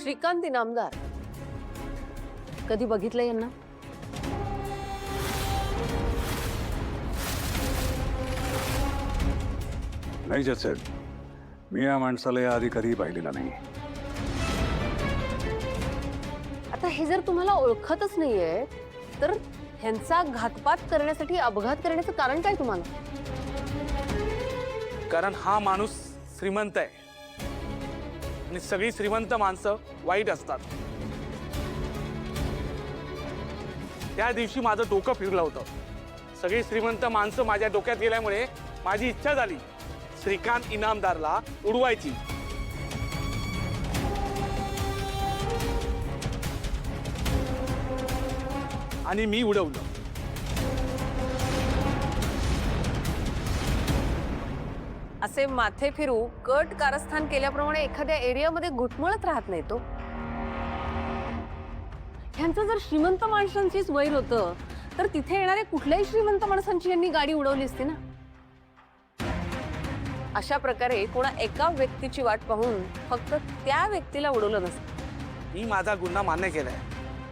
श्रीकांत इनामदार कधी बघितलं यांना? नाही जज साहेब, मी या माणसाला याआधी कधीही पाहिलेला नाही. आता हे जर तुम्हाला ओळखतच नाहीये तर ह्यांचा घातपात करण्यासाठी अपघात करण्याचं कारण काय तुम्हाला? कारण हा माणूस श्रीमंत आहे आणि सगळी श्रीमंत माणसं वाईट असतात. त्या दिवशी माझं डोकं फिरलं होतं. सगळी श्रीमंत माणसं माझ्या डोक्यात गेल्यामुळे माझी इच्छा झाली श्रीकांत इनामदारला उडवायची. आणि मी उडवलं. असे माथे फिरू कट कारस्थान केल्याप्रमाणे एखाद्या एरियामध्ये घुटमळत राहत नाही तो. ह्यांचं जर श्रीमंत माणसांचीच वैर होतं तर तिथे येणाऱ्या कुठल्याही श्रीमंत माणसांची यांनी गाडी उडवली असती ना. अशा प्रकारे कोणा एका व्यक्तीची वाट पाहून फक्त त्या व्यक्तीला उडवलं नसतं. मी माझा गुन्हा मान्य केलाय,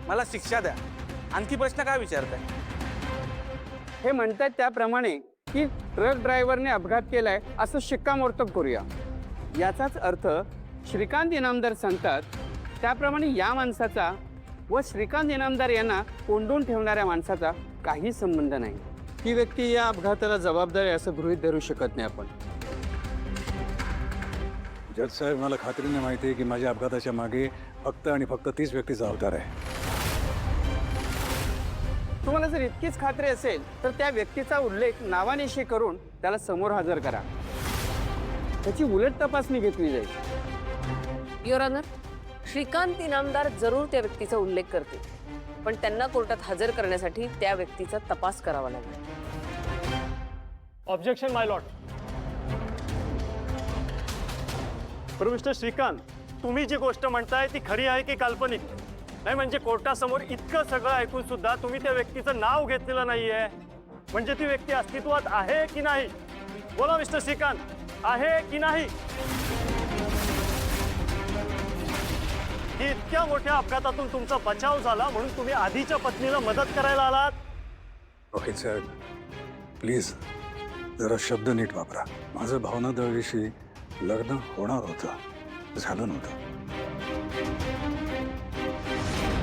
मला शिक्षा द्या. आणखी प्रश्न काय विचारताय? हे म्हणतात त्याप्रमाणे की ट्रक ड्रायव्हरने अपघात केलाय असं शिक्कामोर्तब करूया. याचाच अर्थ श्रीकांत इनामदार सांगतात त्याप्रमाणे या माणसाचा व श्रीकांत इनामदार यांना कोंडून ठेवणाऱ्या माणसाचा काही संबंध नाही. ती व्यक्ती या अपघाताला जबाबदार आहे असं गृहीत धरू शकत नाही आपण. जज साहेब, मला खात्रीने माहिती आहे की माझ्या अपघाताच्या मागे फक्त आणि फक्त तीच व्यक्ती जबाबदार आहे. तुम्हाला जर इतकीच खात्री असेल तर त्या व्यक्तीचा उल्लेख नावानिशी करून त्याला समोर हजर करा. त्याची उलट तपासणी घेतली जाईल. युअर ऑनर, श्रीकांत इनामदार जरूर त्या व्यक्तीचा उल्लेख करते, पण त्यांना कोर्टात हजर करण्यासाठी त्या व्यक्तीचा तपास करावा लागेल. ऑब्जेक्शन माय लॉर्ड. पर मिस्टर श्रीकांत, तुम्ही जी गोष्ट म्हणताय ती खरी आहे की काल्पनिक? नाही म्हणजे कोर्टासमोर इतकं सगळं ऐकून सुद्धा तुम्ही त्या व्यक्तीचं नाव घेतलेलं नाहीये. म्हणजे ती व्यक्ती अस्तित्वात आहे की नाही? बोला मिस्टर श्रीकांत, आहे की नाही? की इतक्या मोठ्या अपघातातून तुमचा बचाव झाला म्हणून तुम्ही आधीच्या पत्नीला मदत करायला आलात? वकील साहेब, प्लीज जरा शब्द नीट वापरा. माझं भावना दळवीशी लग्न होणार होतं, झालं नव्हतं.